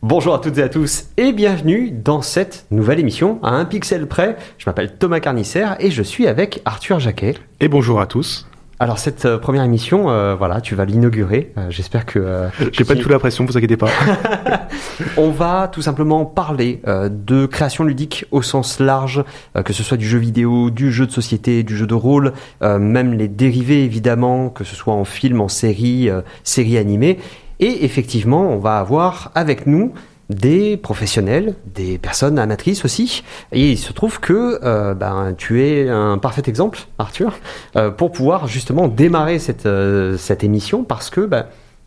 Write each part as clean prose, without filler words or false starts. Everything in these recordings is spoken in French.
Bonjour à toutes et à tous et bienvenue dans cette nouvelle émission à un pixel près. Je m'appelle Thomas Carnisser et je suis avec Arthur Jacquet. Et bonjour à tous. Alors cette première émission, tu vas l'inaugurer. J'espère que... J'ai pas du tout la pression, vous inquiétez pas. On va tout simplement parler de création ludique au sens large, que ce soit du jeu vidéo, du jeu de société, du jeu de rôle, même les dérivés évidemment, que ce soit en film, en série, série animée. Et effectivement, on va avoir avec nous des professionnels, des personnes amatrices aussi. Et il se trouve que tu es un parfait exemple, Arthur, pour pouvoir justement démarrer cette émission parce que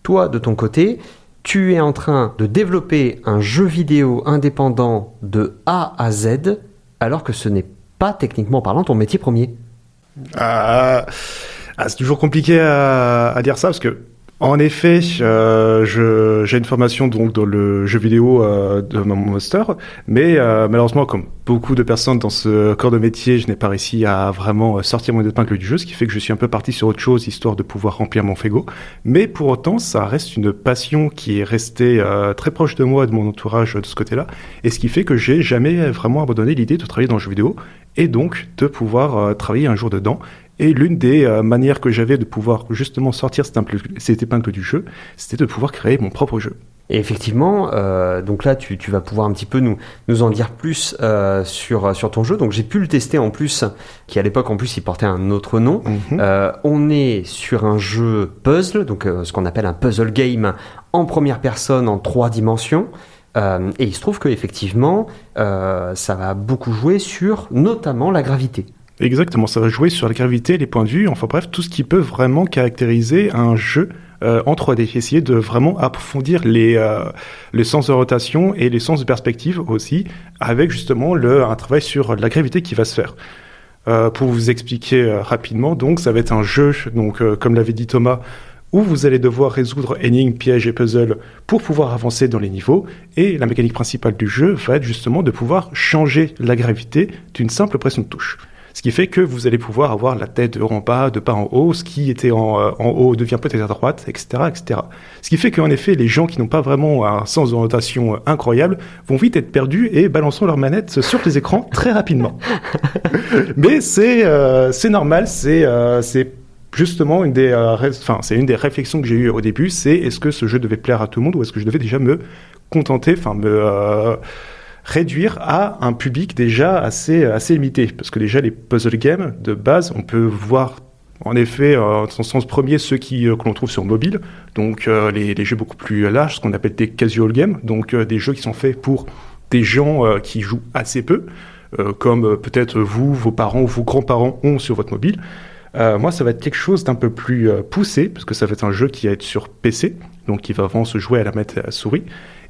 toi, de ton côté, tu es en train de développer un jeu vidéo indépendant de A à Z, alors que ce n'est pas techniquement parlant ton métier premier. C'est toujours compliqué à dire ça parce que en effet, j'ai une formation donc dans le jeu vidéo de mon master, mais malheureusement, comme beaucoup de personnes dans ce corps de métier, je n'ai pas réussi à vraiment sortir mon épingle du jeu, ce qui fait que je suis un peu parti sur autre chose, histoire de pouvoir remplir mon frigo. Mais pour autant, ça reste une passion qui est restée très proche de moi, de mon entourage de ce côté-là, et ce qui fait que j'ai jamais vraiment abandonné l'idée de travailler dans le jeu vidéo, et donc de pouvoir travailler un jour dedans. Et l'une des manières que j'avais de pouvoir justement sortir cette épingle du jeu, c'était de pouvoir créer mon propre jeu. Et effectivement, donc là, tu vas pouvoir un petit peu nous en dire plus sur ton jeu. Donc j'ai pu le tester en plus, qui à l'époque en plus il portait un autre nom. On est sur un jeu puzzle, donc ce qu'on appelle un puzzle game en première personne en 3 dimensions. Et il se trouve qu'effectivement, ça va beaucoup jouer sur notamment la gravité. Exactement, ça va jouer sur la gravité, les points de vue, enfin bref, tout ce qui peut vraiment caractériser un jeu en 3D. Essayer de vraiment approfondir les sens de rotation et les sens de perspective aussi, avec justement un travail sur la gravité qui va se faire. Pour vous expliquer rapidement, donc ça va être un jeu, donc comme l'avait dit Thomas, où vous allez devoir résoudre énigmes, pièges et puzzles pour pouvoir avancer dans les niveaux. Et la mécanique principale du jeu va être justement de pouvoir changer la gravité d'une simple pression de touche. Ce qui fait que vous allez pouvoir avoir la tête de haut en bas, de bas en haut, ce qui était en haut devient peut-être à droite, etc., etc. Ce qui fait qu'en effet, les gens qui n'ont pas vraiment un sens de rotation incroyable vont vite être perdus et balançant leur manette sur les écrans très rapidement. Mais c'est normal, c'est justement une des réflexions que j'ai eues au début, c'est est-ce que ce jeu devait plaire à tout le monde ou est-ce que je devais déjà me contenter, réduire à un public déjà assez limité. Parce que déjà, les puzzle games, de base, on peut voir, en effet, dans son sens premier, ceux que l'on trouve sur mobile, donc les jeux beaucoup plus larges, ce qu'on appelle des casual games, donc des jeux qui sont faits pour des gens qui jouent assez peu, comme peut-être vous, vos parents ou vos grands-parents ont sur votre mobile. Moi, ça va être quelque chose d'un peu plus poussé, parce que ça va être un jeu qui va être sur PC, donc qui va vraiment se jouer à la manette et à la souris,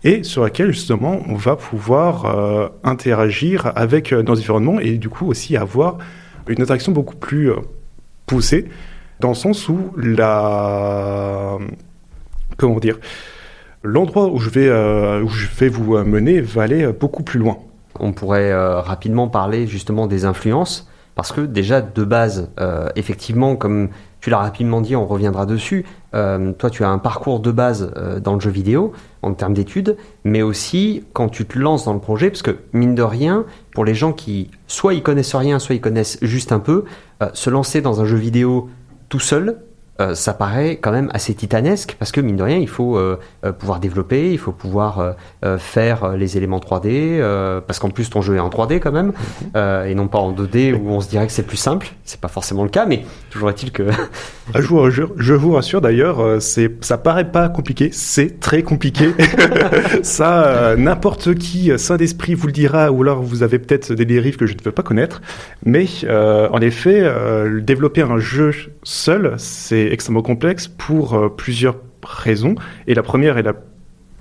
et sur laquelle, justement, on va pouvoir interagir avec nos environnements et du coup aussi avoir une interaction beaucoup plus poussée, dans le sens où l'endroit où je vais vous mener va aller beaucoup plus loin. On pourrait rapidement parler justement des influences, parce que déjà, de base, effectivement, comme tu l'as rapidement dit, on reviendra dessus, toi, tu as un parcours de base dans le jeu vidéo, en termes d'études, mais aussi quand tu te lances dans le projet, parce que, mine de rien, pour les gens qui, soit ils connaissent rien, soit ils connaissent juste un peu, se lancer dans un jeu vidéo tout seul, ça paraît quand même assez titanesque parce que mine de rien il faut pouvoir développer, il faut pouvoir faire les éléments 3D parce qu'en plus ton jeu est en 3D quand même et non pas en 2D où on se dirait que c'est plus simple. C'est pas forcément le cas, mais toujours est-il que je vous rassure d'ailleurs, ça paraît pas compliqué, c'est très compliqué. Ça, n'importe qui sain d'esprit vous le dira, ou alors vous avez peut-être des dérives que je ne veux pas connaître, mais en effet développer un jeu seul, c'est extrêmement complexe pour plusieurs raisons. Et la première et la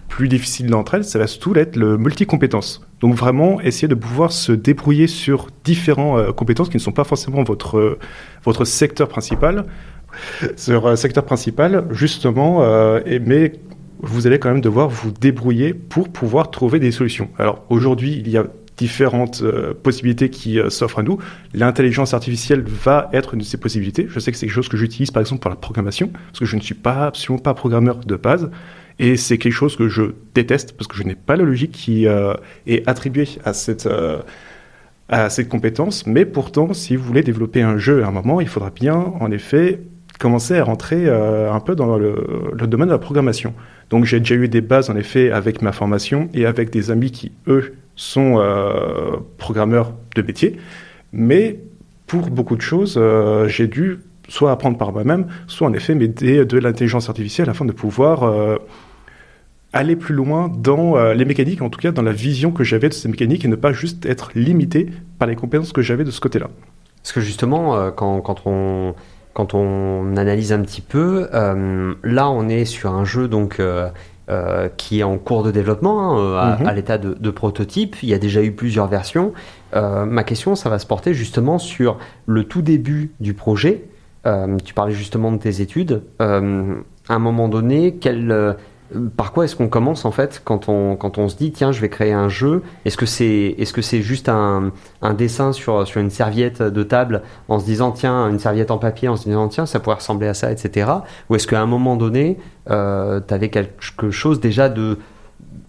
plus difficile d'entre elles, ça va surtout être le multi-compétences. Donc vraiment essayer de pouvoir se débrouiller sur différentes compétences qui ne sont pas forcément votre secteur principal. Sur secteur principal, justement, mais vous allez quand même devoir vous débrouiller pour pouvoir trouver des solutions. Alors aujourd'hui, il y a différentes possibilités qui s'offrent à nous. L'intelligence artificielle va être une de ces possibilités. Je sais que c'est quelque chose que j'utilise par exemple pour la programmation, parce que je ne suis absolument pas programmeur de base. Et c'est quelque chose que je déteste parce que je n'ai pas la logique qui est attribuée à cette compétence. Mais pourtant, si vous voulez développer un jeu à un moment, il faudra bien, en effet, commencer à rentrer un peu dans le domaine de la programmation. Donc j'ai déjà eu des bases, en effet, avec ma formation et avec des amis qui, eux, sont programmeurs de métier. Mais pour beaucoup de choses, j'ai dû soit apprendre par moi-même, soit en effet m'aider de l'intelligence artificielle afin de pouvoir aller plus loin dans les mécaniques, en tout cas dans la vision que j'avais de ces mécaniques et ne pas juste être limité par les compétences que j'avais de ce côté-là. Parce que justement, quand on analyse un petit peu, là on est sur un jeu donc qui est en cours de développement, à l'état de prototype. Il y a déjà eu plusieurs versions. Ma question, ça va se porter justement sur le tout début du projet. Tu parlais justement de tes études. À un moment donné, par quoi est-ce qu'on commence en fait quand on se dit tiens je vais créer un jeu? Est-ce que c'est juste un dessin sur une serviette de table en se disant tiens, une serviette en papier en se disant tiens ça pourrait ressembler à ça, etc. Ou est-ce qu'à un moment donné t'avais quelque chose déjà de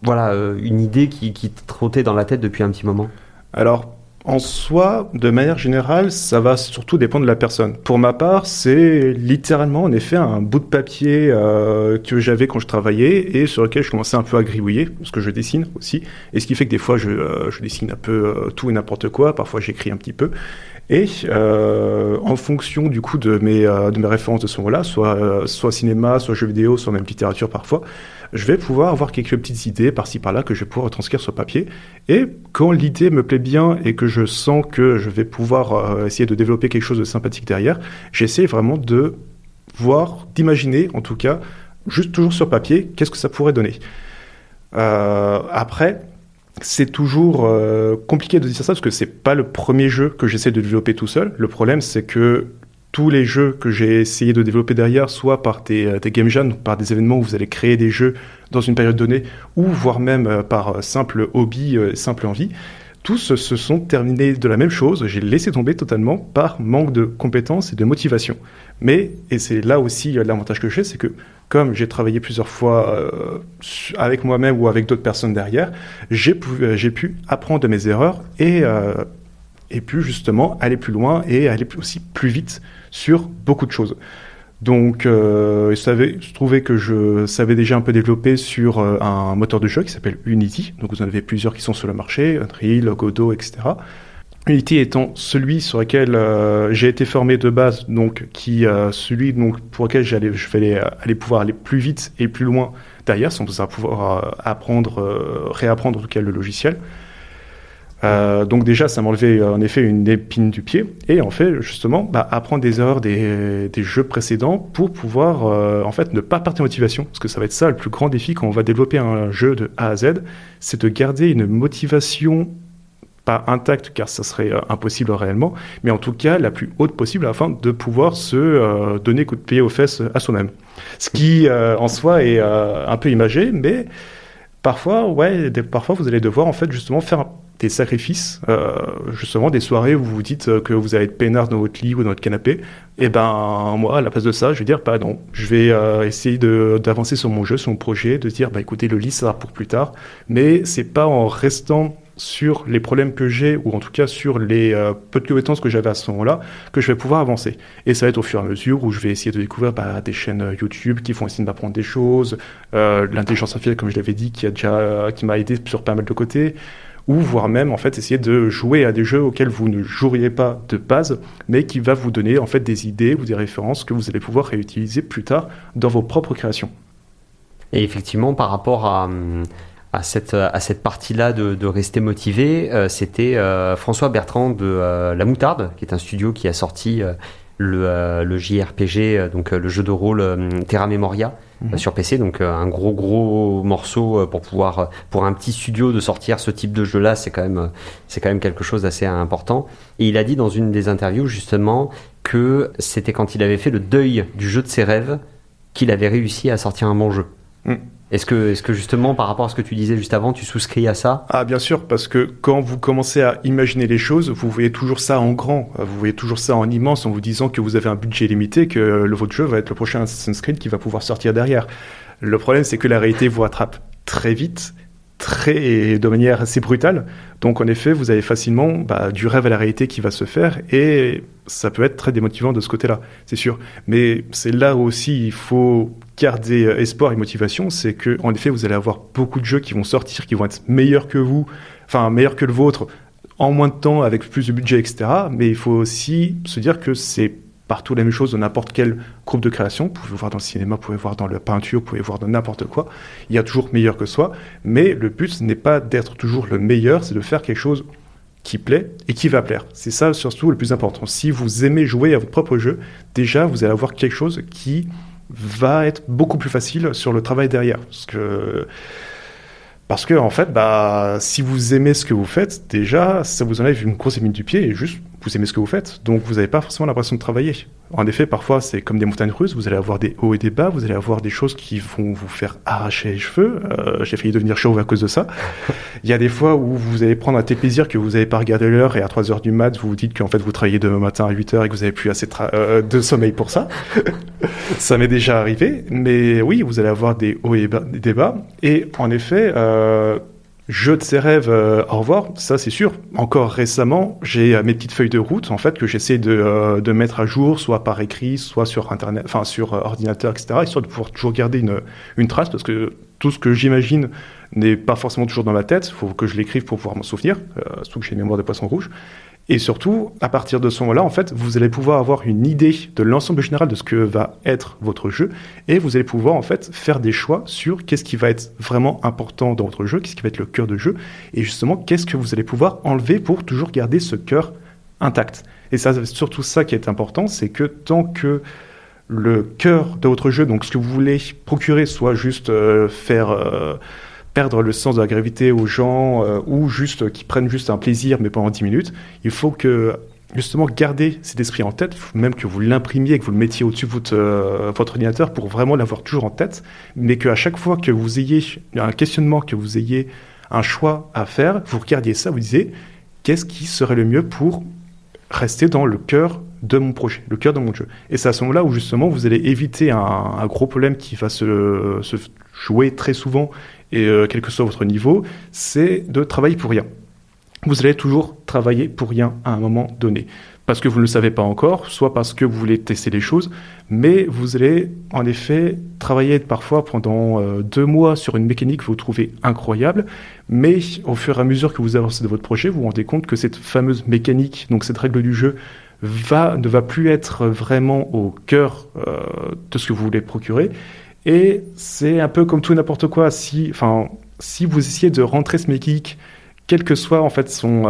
une idée qui te trottait dans la tête depuis un petit moment? Alors en soi, de manière générale, ça va surtout dépendre de la personne. Pour ma part, c'est littéralement en effet un bout de papier que j'avais quand je travaillais et sur lequel je commençais un peu à gribouiller, parce que je dessine aussi. Et ce qui fait que des fois, je dessine un peu tout et n'importe quoi. Parfois, j'écris un petit peu. Et en fonction du coup de mes références de ce moment-là, soit cinéma, soit jeux vidéo, soit même littérature parfois, je vais pouvoir avoir quelques petites idées par-ci par-là que je vais pouvoir transcrire sur papier. Et quand l'idée me plaît bien et que je sens que je vais pouvoir essayer de développer quelque chose de sympathique derrière, j'essaie vraiment d'imaginer en tout cas, juste toujours sur papier, qu'est-ce que ça pourrait donner. Après, c'est toujours compliqué de dire ça parce que c'est pas le premier jeu que j'essaie de développer tout seul. Le problème, c'est que tous les jeux que j'ai essayé de développer derrière, soit par des game jams, par des événements où vous allez créer des jeux dans une période donnée, ou voire même par simple hobby, simple envie, tous se sont terminés de la même chose. J'ai laissé tomber totalement par manque de compétences et de motivation. Mais, et c'est là aussi l'avantage que j'ai, c'est que comme j'ai travaillé plusieurs fois avec moi-même ou avec d'autres personnes derrière, j'ai pu apprendre de mes erreurs et puis justement aller plus loin et aller aussi plus vite sur beaucoup de choses. Donc, je trouvais que je savais déjà un peu développer sur un moteur de jeu qui s'appelle Unity. Donc, vous en avez plusieurs qui sont sur le marché, Unreal, Godot, etc. Unity étant celui sur lequel j'ai été formé de base, donc celui donc pour lequel je vais aller pouvoir aller plus vite et plus loin derrière, sans pouvoir réapprendre en tout cas le logiciel. Donc déjà, ça m'enlevait en effet une épine du pied. Et en fait, justement, apprendre des erreurs des jeux précédents pour pouvoir en fait ne pas perdre de motivation. Parce que ça va être ça le plus grand défi quand on va développer un jeu de A à Z, c'est de garder une motivation pas intacte, car ça serait impossible réellement, mais en tout cas la plus haute possible afin de pouvoir se donner coup de pied aux fesses à soi-même. Ce qui en soi est un peu imagé, mais parfois vous allez devoir en fait justement faire des sacrifices, justement des soirées où vous vous dites que vous allez être peinard dans votre lit ou dans votre canapé. Et ben moi, à la place de ça, je vais dire non, je vais essayer d'avancer sur mon jeu, sur mon projet, de dire écoutez, le lit ça sera pour plus tard, mais c'est pas en restant sur les problèmes que j'ai, ou en tout cas sur les peu de compétences que j'avais à ce moment-là, que je vais pouvoir avancer. Et ça va être au fur et à mesure où je vais essayer de découvrir des chaînes YouTube qui vont essayer de m'apprendre des choses, l'intelligence artificielle, comme je l'avais dit, qui m'a aidé sur pas mal de côtés, ou voire même en fait essayer de jouer à des jeux auxquels vous ne joueriez pas de base, mais qui va vous donner en fait des idées ou des références que vous allez pouvoir réutiliser plus tard dans vos propres créations. Et effectivement, par rapport à cette partie-là de rester motivé, c'était François Bertrand de La Moutarde, qui est un studio qui a sorti le JRPG, donc le jeu de rôle Terra Memoria sur PC, donc un gros morceau pour un petit studio de sortir ce type de jeu-là, c'est quand même quelque chose d'assez important. Et il a dit dans une des interviews justement que c'était quand il avait fait le deuil du jeu de ses rêves qu'il avait réussi à sortir un bon jeu. Est-ce que justement, par rapport à ce que tu disais juste avant, tu souscris à ça ? Ah, bien sûr, parce que quand vous commencez à imaginer les choses, vous voyez toujours ça en grand, vous voyez toujours ça en immense, en vous disant que vous avez un budget limité, que votre jeu va être le prochain Assassin's Creed qui va pouvoir sortir derrière. Le problème, c'est que la réalité vous rattrape très vite, de manière assez brutale. Donc, en effet, vous avez facilement du rêve à la réalité qui va se faire et ça peut être très démotivant de ce côté-là, c'est sûr. Mais c'est là où aussi il faut garder espoir et motivation, c'est que, en effet, vous allez avoir beaucoup de jeux qui vont sortir, qui vont être meilleurs que vous, enfin, meilleurs que le vôtre, en moins de temps, avec plus de budget, etc. Mais il faut aussi se dire que c'est partout la même chose dans n'importe quel groupe de création. Vous pouvez voir dans le cinéma, vous pouvez voir dans la peinture, vous pouvez voir dans n'importe quoi. Il y a toujours meilleur que soi, mais le but ce n'est pas d'être toujours le meilleur, c'est de faire quelque chose qui plaît et qui va plaire. C'est ça surtout le plus important. Si vous aimez jouer à votre propre jeu, déjà vous allez avoir quelque chose qui va être beaucoup plus facile sur le travail derrière. Parce que en fait, si vous aimez ce que vous faites, déjà, ça vous enlève une grosse épine du pied et juste, vous aimez ce que vous faites. Donc, vous n'avez pas forcément l'impression de travailler. En effet, parfois, c'est comme des montagnes russes. Vous allez avoir des hauts et des bas. Vous allez avoir des choses qui vont vous faire arracher les cheveux. J'ai failli devenir chauve à cause de ça. Il y a des fois où vous allez prendre un tel plaisir que vous n'avez pas regardé l'heure et à 3h du mat, vous vous dites qu'en fait, vous travaillez demain matin à 8h et que vous n'avez plus assez de sommeil pour ça. Ça m'est déjà arrivé. Mais oui, vous allez avoir des hauts et des bas. Et en effet, jeu de ses rêves, au revoir, ça c'est sûr. Encore récemment, j'ai mes petites feuilles de route en fait que j'essaie de mettre à jour, soit par écrit, soit sur internet, enfin sur ordinateur, etc. Histoire de pouvoir toujours garder une trace, parce que tout ce que j'imagine n'est pas forcément toujours dans ma tête. Il faut que je l'écrive pour pouvoir m'en souvenir, surtout que j'ai une mémoire de poisson rouge. Et surtout, à partir de ce moment-là, en fait, vous allez pouvoir avoir une idée de l'ensemble général de ce que va être votre jeu, et vous allez pouvoir en fait faire des choix sur qu'est-ce qui va être vraiment important dans votre jeu, qu'est-ce qui va être le cœur de jeu, et justement qu'est-ce que vous allez pouvoir enlever pour toujours garder ce cœur intact. Et ça, c'est surtout ça qui est important, c'est que tant que le cœur de votre jeu, donc ce que vous voulez procurer, soit juste perdre le sens de la gravité aux gens ou juste qu'ils prennent juste un plaisir mais pendant 10 minutes, il faut que justement garder cet esprit en tête, même que vous l'imprimiez, que vous le mettiez au-dessus de votre ordinateur pour vraiment l'avoir toujours en tête, mais qu'à chaque fois que vous ayez un questionnement, que vous ayez un choix à faire, vous regardiez ça, vous disiez qu'est-ce qui serait le mieux pour rester dans le cœur de mon projet, le cœur de mon jeu. Et c'est à ce moment-là où justement vous allez éviter un gros problème qui va se jouer très souvent, et quel que soit votre niveau, c'est de travailler pour rien. Vous allez toujours travailler pour rien à un moment donné. Parce que vous ne le savez pas encore, soit parce que vous voulez tester les choses, mais vous allez en effet travailler parfois pendant 2 mois sur une mécanique que vous trouvez incroyable, mais au fur et à mesure que vous avancez de votre projet, vous vous rendez compte que cette fameuse mécanique, donc cette règle du jeu, ne va plus être vraiment au cœur de ce que vous voulez procurer. Et c'est un peu comme tout et n'importe quoi. Si vous essayez de rentrer ce mécanique, quel que soit en fait son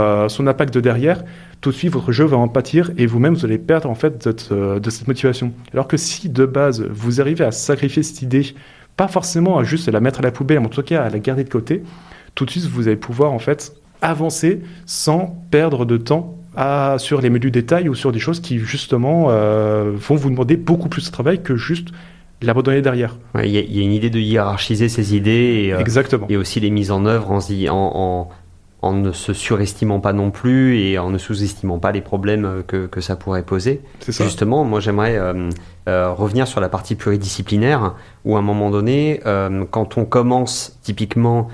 impact de derrière, tout de suite votre jeu va en pâtir et vous-même vous allez perdre en fait de cette motivation. Alors que si de base vous arrivez à sacrifier cette idée, pas forcément à juste la mettre à la poubelle, mais en tout cas à la garder de côté, tout de suite vous allez pouvoir en fait avancer sans perdre de temps sur les menus détails ou sur des choses qui justement vont vous demander beaucoup plus de travail que juste l'abandonner derrière. Il y a une idée de hiérarchiser ces idées Exactement. Et aussi les mises en œuvre en ne se surestimant pas non plus et en ne sous-estimant pas les problèmes que ça pourrait poser. C'est ça. Justement, moi j'aimerais revenir sur la partie pluridisciplinaire où à un moment donné, quand on commence typiquement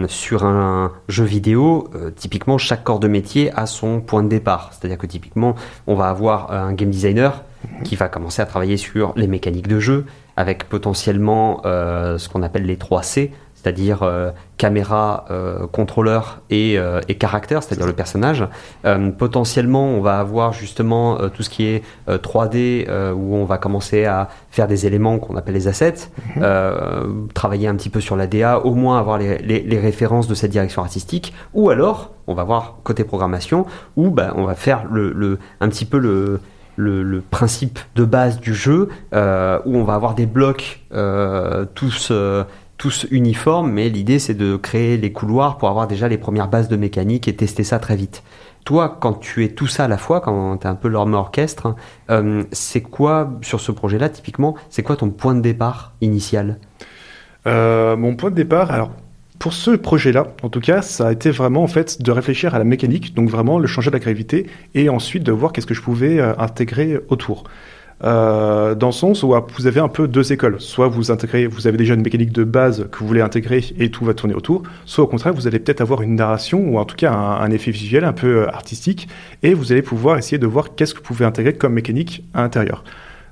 sur un jeu vidéo, typiquement chaque corps de métier a son point de départ. C'est-à-dire que typiquement, on va avoir un game designer qui va commencer à travailler sur les mécaniques de jeu avec potentiellement ce qu'on appelle les 3C, c'est-à-dire caméra, contrôleur et caractère, c'est-à-dire le personnage. Potentiellement, on va avoir justement tout ce qui est 3D, où on va commencer à faire des éléments qu'on appelle les assets, travailler un petit peu sur la DA, au moins avoir les références de cette direction artistique, ou alors, on va voir côté programmation, où on va faire un petit peu le principe de base du jeu, où on va avoir des blocs tous uniformes, mais l'idée c'est de créer les couloirs pour avoir déjà les premières bases de mécanique et tester ça très vite. Toi, quand tu es tout ça à la fois, quand tu es un peu l'homme orchestre, c'est quoi, sur ce projet-là, typiquement, c'est quoi ton point de départ initial ? Mon point de départ, alors, pour ce projet-là, en tout cas, ça a été vraiment en fait de réfléchir à la mécanique, donc vraiment le changer de la gravité, et ensuite de voir qu'est-ce que je pouvais intégrer autour. dans le sens où vous avez un peu deux écoles. Soit vous avez déjà une mécanique de base que vous voulez intégrer et tout va tourner autour, soit au contraire, vous allez peut-être avoir une narration ou en tout cas un effet visuel un peu artistique et vous allez pouvoir essayer de voir qu'est-ce que vous pouvez intégrer comme mécanique à l'intérieur.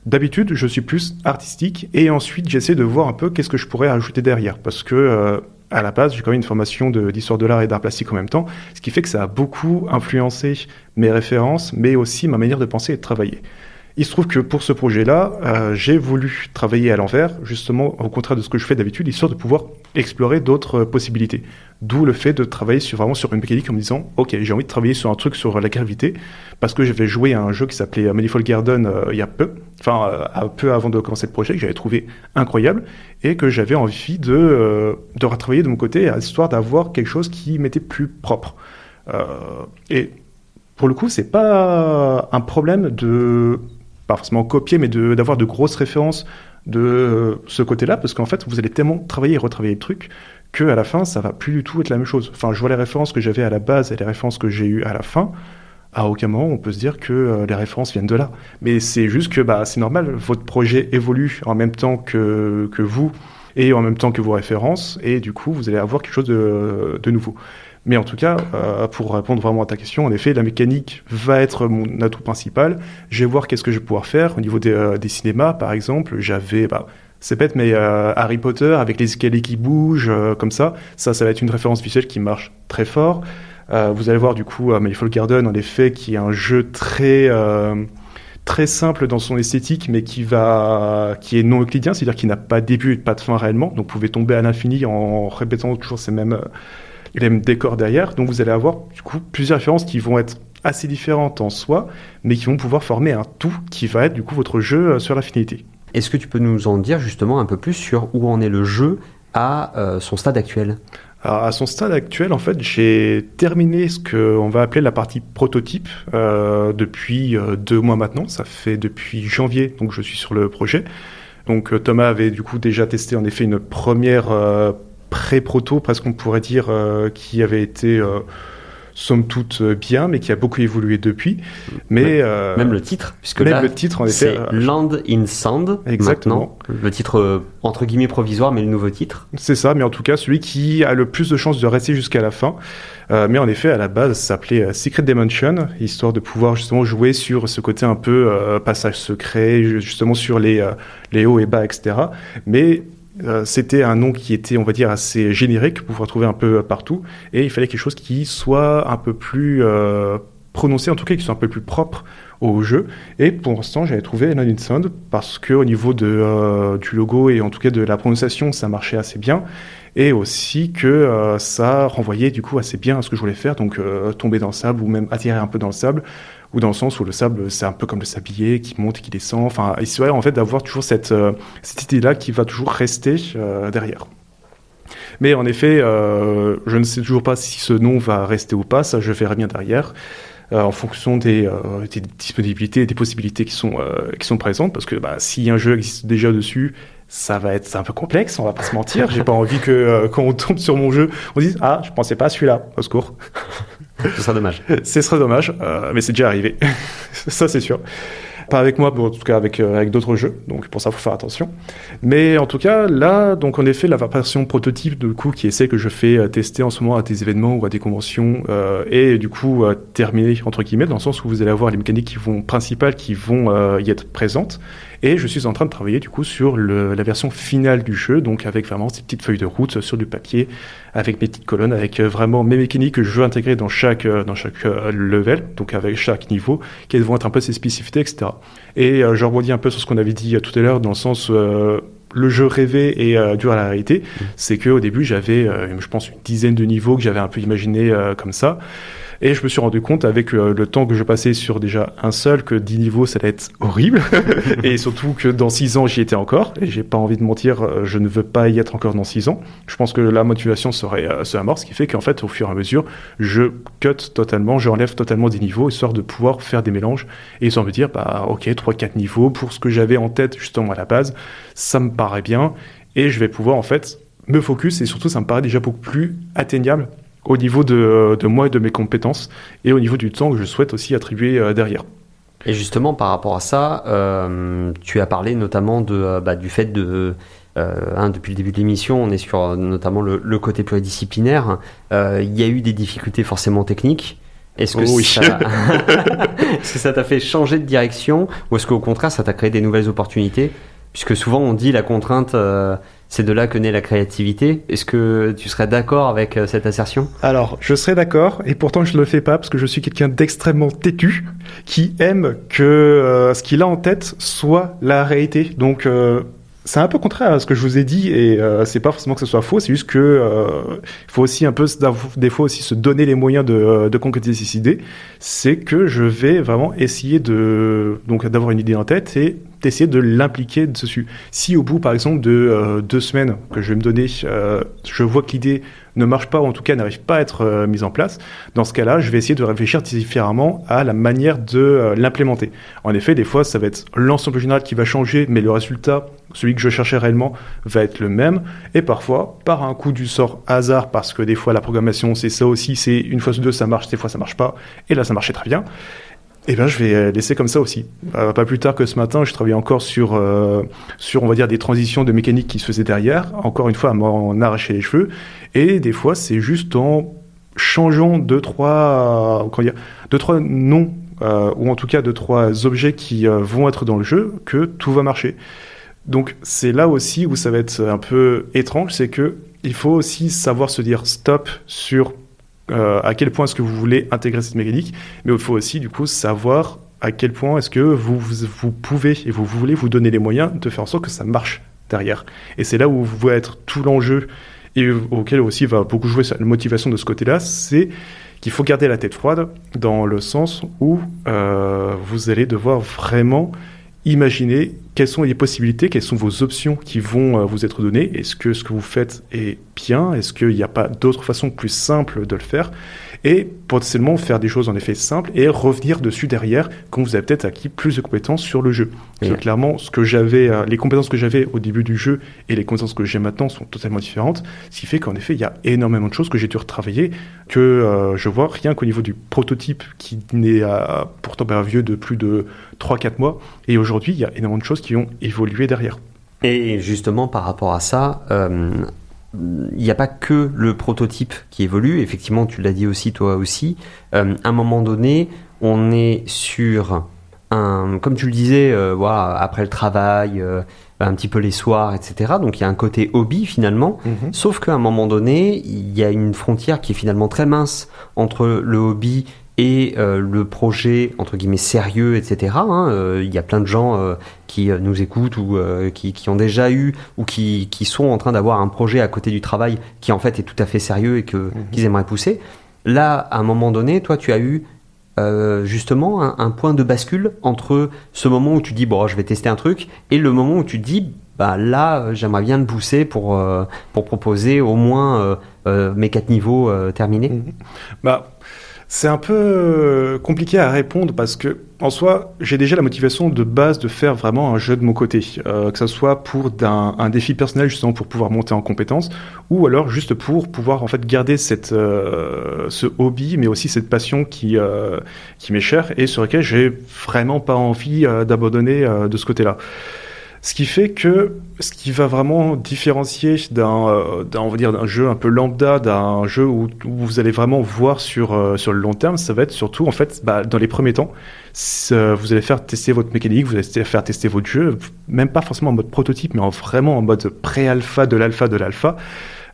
D'habitude, je suis plus artistique et ensuite j'essaie de voir un peu qu'est-ce que je pourrais ajouter derrière parce que à la base, j'ai quand même une formation d'histoire de l'art et d'art plastique en même temps, ce qui fait que ça a beaucoup influencé mes références, mais aussi ma manière de penser et de travailler. Il se trouve que pour ce projet-là, j'ai voulu travailler à l'envers, justement au contraire de ce que je fais d'habitude, histoire de pouvoir explorer d'autres possibilités. D'où le fait de travailler vraiment sur une mécanique en me disant « Ok, j'ai envie de travailler sur un truc sur la gravité », parce que j'avais joué à un jeu qui s'appelait Manifold Garden il y a peu, un peu avant de commencer le projet, que j'avais trouvé incroyable, et que j'avais envie de retravailler de mon côté, histoire d'avoir quelque chose qui m'était plus propre. Et pour le coup, c'est pas un problème pas forcément copier, mais d'avoir de grosses références de ce côté-là, parce qu'en fait, vous allez tellement travailler et retravailler le truc qu'à la fin, ça va plus du tout être la même chose. Enfin, je vois les références que j'avais à la base et les références que j'ai eues à la fin. À aucun moment, on peut se dire que les références viennent de là. Mais c'est juste que c'est normal, votre projet évolue en même temps que vous et en même temps que vos références, et du coup, vous allez avoir quelque chose de nouveau. Mais en tout cas, pour répondre vraiment à ta question, en effet, la mécanique va être mon atout principal. Je vais voir qu'est-ce que je vais pouvoir faire. Au niveau des cinémas, par exemple, j'avais... c'est bête, mais Harry Potter, avec les escaliers qui bougent, comme ça va être une référence visuelle qui marche très fort. Vous allez voir, du coup, Manifold Garden, en effet, qui est un jeu très simple dans son esthétique, mais qui est non euclidien, c'est-à-dire qui n'a pas de début et pas de fin réellement. Donc, vous pouvez tomber à l'infini en répétant toujours ces mêmes décors derrière. Donc vous allez avoir du coup plusieurs références qui vont être assez différentes en soi, mais qui vont pouvoir former un tout qui va être du coup votre jeu sur l'infinité. Est-ce que tu peux nous en dire justement un peu plus sur où en est le jeu à son stade actuel ? Alors, à son stade actuel, en fait, j'ai terminé ce qu'on va appeler la partie prototype depuis 2 mois maintenant. Ça fait depuis janvier, donc je suis sur le projet. Donc Thomas avait du coup déjà testé en effet une première pré-proto, presque on pourrait dire, qui avait été somme toute bien, mais qui a beaucoup évolué depuis. Mais même le titre, puisque même là, le titre, en effet, c'est Land in Sand. Exactement. Maintenant. Le titre entre guillemets provisoire, mais le nouveau titre. C'est ça, mais en tout cas celui qui a le plus de chances de rester jusqu'à la fin. Mais en effet, à la base, ça s'appelait Secret Dimension, histoire de pouvoir justement jouer sur ce côté un peu passage secret, justement sur les hauts et bas, etc. Mais c'était un nom qui était, on va dire, assez générique pour pouvoir trouver un peu partout, et il fallait quelque chose qui soit un peu plus prononcé, en tout cas qui soit un peu plus propre au jeu. Et pour l'instant, j'avais trouvé Land in Sand parce que au niveau du logo et en tout cas de la prononciation, ça marchait assez bien, et aussi que ça renvoyait du coup assez bien à ce que je voulais faire, donc tomber dans le sable ou même attirer un peu dans le sable, ou dans le sens où le sable, c'est un peu comme le sablier qui monte et qui descend. Enfin, il serait en fait d'avoir toujours cette idée-là qui va toujours rester derrière. Mais en effet, je ne sais toujours pas si ce nom va rester ou pas, ça je verrai bien derrière, en fonction des disponibilités et des possibilités qui sont présentes, parce que si un jeu existe déjà dessus, c'est un peu complexe, on va pas se mentir. J'ai pas envie que quand on tombe sur mon jeu, on dise « Ah, je pensais pas à celui-là, au secours ». Ce serait dommage. Ce serait dommage, mais c'est déjà arrivé. Ça, c'est sûr. Pas avec moi, mais en tout cas avec d'autres jeux. Donc pour ça, il faut faire attention. Mais en tout cas, là, donc en effet, la version prototype du coup qui essaie que je fais tester en ce moment à des événements ou à des conventions et du coup terminée entre guillemets, dans le sens où vous allez avoir les mécaniques principales qui vont y être présentes. Et je suis en train de travailler du coup sur la version finale du jeu, donc avec vraiment ces petites feuilles de route sur du papier, avec mes petites colonnes, avec vraiment mes mécaniques que je veux intégrer dans chaque level, donc avec chaque niveau, quelles vont être un peu ses spécificités, etc. Et je rebondis un peu sur ce qu'on avait dit tout à l'heure, dans le sens le jeu rêvé et dur à la réalité, c'est qu'au début j'avais, je pense, une dizaine de niveaux que j'avais un peu imaginé comme ça. Et je me suis rendu compte, avec le temps que je passais sur déjà un seul, que 10 niveaux, ça allait être horrible. Et surtout que dans 6 ans, j'y étais encore. Et j'ai pas envie de mentir, je ne veux pas y être encore dans 6 ans. Je pense que la motivation serait mort, ce qui fait qu'en fait, au fur et à mesure, je cut totalement, j'enlève totalement des niveaux, histoire de pouvoir faire des mélanges. Et histoire de me dire, ok, 3-4 niveaux, pour ce que j'avais en tête justement à la base, ça me paraît bien. Et je vais pouvoir en fait me focus, et surtout, ça me paraît déjà beaucoup plus atteignable au niveau de moi et de mes compétences, et au niveau du temps que je souhaite aussi attribuer derrière. Et justement, par rapport à ça, tu as parlé notamment du fait depuis le début de l'émission, on est sur notamment le côté pluridisciplinaire. Il y a eu des difficultés forcément techniques. Est-ce que est-ce que ça t'a fait changer de direction ou est-ce qu'au contraire, ça t'a créé des nouvelles opportunités? Puisque souvent, on dit la contrainte, c'est de là que naît la créativité. Est-ce que tu serais d'accord avec cette assertion? Alors, je serais d'accord, et pourtant je ne le fais pas, parce que je suis quelqu'un d'extrêmement têtu, qui aime que ce qu'il a en tête soit la réalité. Donc, c'est un peu contraire à ce que je vous ai dit, et c'est pas forcément que ce soit faux, c'est juste que il faut aussi un peu, des fois aussi, se donner les moyens de concrétiser ces idées. C'est que je vais vraiment essayer d'avoir une idée en tête et d'essayer de l'impliquer dessus. Si au bout, par exemple, de 2 semaines que je vais me donner, je vois que l'idée ne marche pas, ou en tout cas n'arrive pas à être mise en place, dans ce cas-là, je vais essayer de réfléchir différemment à la manière de l'implémenter. En effet, des fois, ça va être l'ensemble général qui va changer, mais le résultat, celui que je cherchais réellement, va être le même. Et parfois, par un coup du sort hasard, parce que des fois, la programmation, c'est ça aussi, c'est une fois sur deux, ça marche, des fois, ça marche pas. Et là, ça marchait très bien. Eh bien, je vais laisser comme ça aussi. Pas plus tard que ce matin, je travaillais encore sur, on va dire, des transitions de mécanique qui se faisaient derrière. Encore une fois, à m'en arracher les cheveux. Et des fois, c'est juste en changeant deux, trois noms, ou en tout cas 2-3 objets qui vont être dans le jeu, que tout va marcher. Donc, c'est là aussi où ça va être un peu étrange, c'est que il faut aussi savoir se dire stop sur à quel point est-ce que vous voulez intégrer cette mécanique, mais il faut aussi du coup savoir à quel point est-ce que vous pouvez et vous voulez vous donner les moyens de faire en sorte que ça marche derrière. Et c'est là où va être tout l'enjeu et auquel aussi va beaucoup jouer la motivation de ce côté-là, c'est qu'il faut garder la tête froide dans le sens où vous allez devoir vraiment imaginer quelles sont les possibilités, quelles sont vos options qui vont vous être données. Est-ce que ce que vous faites est bien? Est-ce qu'il n'y a pas d'autre façon plus simple de le faire? Et potentiellement faire des choses en effet simples et revenir dessus derrière quand vous avez peut-être acquis plus de compétences sur le jeu. Parce que clairement, les compétences que j'avais au début du jeu et les compétences que j'ai maintenant sont totalement différentes, ce qui fait qu'en effet, il y a énormément de choses que j'ai dû retravailler, que je vois rien qu'au niveau du prototype qui n'est pourtant pas vieux de plus de 3-4 mois. Et aujourd'hui, il y a énormément de choses qui ont évolué derrière. Et justement, par rapport à ça, il n'y a pas que le prototype qui évolue. Effectivement, tu l'as dit aussi, toi aussi. À un moment donné, on est sur comme tu le disais, voilà, après le travail, un petit peu les soirs, etc. Donc il y a un côté hobby finalement. Mm-hmm. Sauf qu'à un moment donné, il y a une frontière qui est finalement très mince entre le hobby et le projet entre guillemets sérieux, etc. Il y a plein de gens qui nous écoutent ou qui ont déjà eu ou qui sont en train d'avoir un projet à côté du travail qui en fait est tout à fait sérieux et qu'ils aimeraient pousser. Là, à un moment donné, toi, tu as eu justement un point de bascule entre ce moment où tu dis bon, je vais tester un truc et le moment où tu dis bah là, j'aimerais bien le pousser pour proposer au moins mes 4 niveaux terminés. Bah. C'est un peu compliqué à répondre parce que, en soi, j'ai déjà la motivation de base de faire vraiment un jeu de mon côté. Que ce soit pour un défi personnel, justement, pour pouvoir monter en compétences, ou alors juste pour pouvoir, en fait, garder ce hobby, mais aussi cette passion qui m'est chère et sur laquelle j'ai vraiment pas envie d'abandonner de ce côté-là. Ce qui fait que ce qui va vraiment différencier on va dire, d'un jeu un peu lambda, d'un jeu où vous allez vraiment voir sur le long terme, ça va être surtout, en fait, dans les premiers temps, vous allez faire tester votre mécanique, vous allez faire tester votre jeu, même pas forcément en mode prototype, mais vraiment en mode pré-alpha de l'alpha.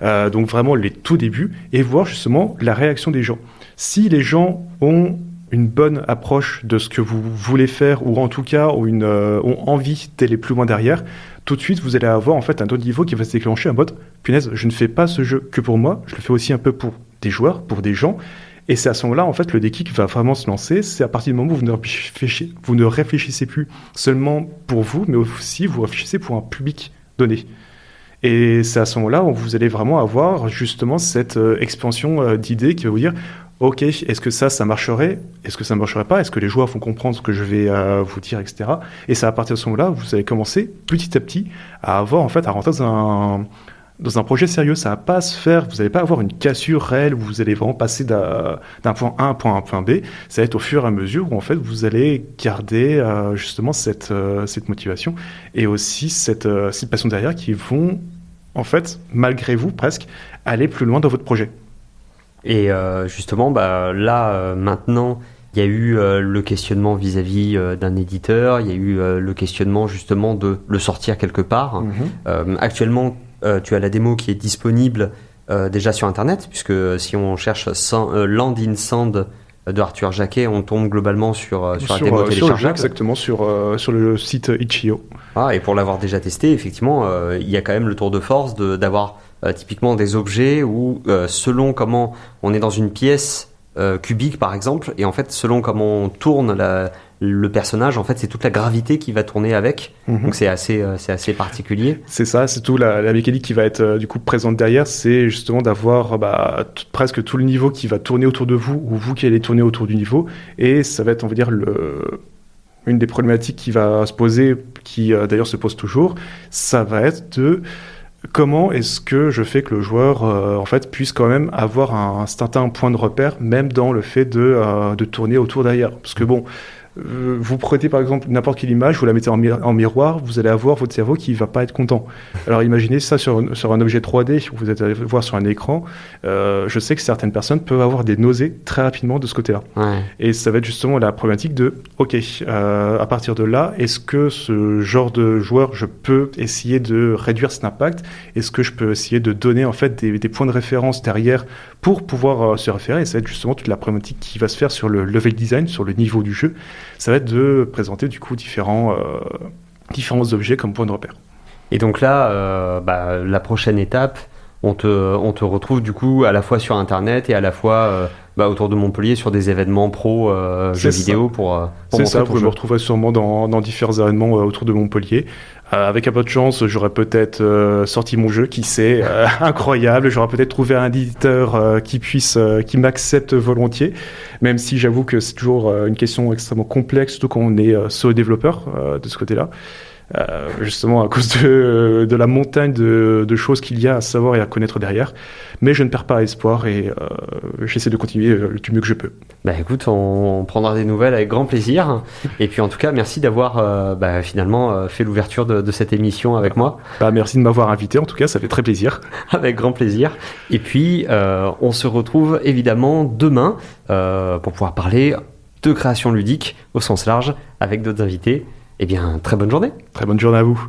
Donc vraiment les tout débuts, et voir justement la réaction des gens. Si les gens ont une bonne approche de ce que vous voulez faire, ou en tout cas ont envie d'aller plus loin derrière, tout de suite vous allez avoir en fait un autre niveau qui va se déclencher en mode punaise, je ne fais pas ce jeu que pour moi, je le fais aussi un peu pour des joueurs, pour des gens, et c'est à ce moment-là en fait le déclic va vraiment se lancer. C'est à partir du moment où vous ne réfléchissez plus seulement pour vous, mais aussi vous réfléchissez pour un public donné. Et c'est à ce moment-là où vous allez vraiment avoir justement cette expansion d'idées qui va vous dire ok, est-ce que ça marcherait? Est-ce que ça ne marcherait pas? Est-ce que les joueurs vont comprendre ce que je vais vous dire, etc. Et c'est à partir de ce moment-là où vous allez commencer petit à petit à avoir, en fait, à rentrer dans Dans un projet sérieux, ça va pas se faire, vous n'allez pas avoir une cassure réelle où vous allez vraiment passer d'un point A à un point B. Ça va être au fur et à mesure où en fait vous allez garder justement cette motivation et aussi cette passion derrière qui vont en fait, malgré vous presque, aller plus loin dans votre projet. Et justement, là, maintenant, il y a eu le questionnement vis-à-vis d'un éditeur, il y a eu le questionnement justement de le sortir quelque part. Actuellement, tu as la démo qui est disponible déjà sur Internet, puisque si on cherche Land in Sand de Arthur Jacquet, on tombe globalement sur la démo téléchargeable. Exactement, sur le site Itch.io. Et pour l'avoir déjà testé, effectivement, il y a quand même le tour de force d'avoir typiquement des objets où selon comment on est dans une pièce cubique par exemple, et en fait selon comment on tourne le personnage, en fait c'est toute la gravité qui va tourner avec, donc c'est assez particulier. C'est ça, c'est tout la mécanique qui va être du coup présente derrière, c'est justement d'avoir presque tout le niveau qui va tourner autour de vous, ou vous qui allez tourner autour du niveau, et ça va être, on va dire, une des problématiques qui va se poser, qui d'ailleurs se pose toujours, ça va être de comment est-ce que je fais que le joueur en fait puisse quand même avoir un certain point de repère, même dans le fait de tourner autour derrière. Parce que bon, vous prenez par exemple n'importe quelle image, vous la mettez en miroir, vous allez avoir votre cerveau qui va pas être content. Alors imaginez ça sur un objet 3D, vous êtes allé voir sur un écran, je sais que certaines personnes peuvent avoir des nausées très rapidement de ce côté-là. Ouais. Et ça va être justement la problématique de, ok, à partir de là, est-ce que ce genre de joueur, je peux essayer de réduire cet impact? Est-ce que je peux essayer de donner en fait des points de référence derrière pour pouvoir se référer? Et ça va être justement toute la problématique qui va se faire sur le level design, sur le niveau du jeu. Ça va être de présenter du coup différents objets comme point de repère. Et donc là, la prochaine étape, on te retrouve du coup à la fois sur Internet et à la fois autour de Montpellier sur des événements pro jeux vidéo pour c'est ça, montrer ton vous jeu. me retrouverez sûrement dans différents événements autour de Montpellier. Avec un peu de chance, j'aurais peut-être sorti mon jeu, qui sait, incroyable. J'aurais peut-être trouvé un éditeur qui m'accepte volontiers, même si j'avoue que c'est toujours une question extrêmement complexe, surtout quand on est solo développeur de ce côté-là. Justement à cause de la montagne de choses qu'il y a à savoir et à connaître derrière. Mais je ne perds pas espoir et j'essaie de continuer du mieux que je peux. Écoute, on prendra des nouvelles avec grand plaisir. Et puis en tout cas, merci d'avoir finalement fait l'ouverture de cette émission avec moi. Merci de m'avoir invité, en tout cas, ça fait très plaisir. Avec grand plaisir. Et puis, on se retrouve évidemment demain pour pouvoir parler de création ludique au sens large avec d'autres invités. Eh bien, très bonne journée. Très bonne journée à vous.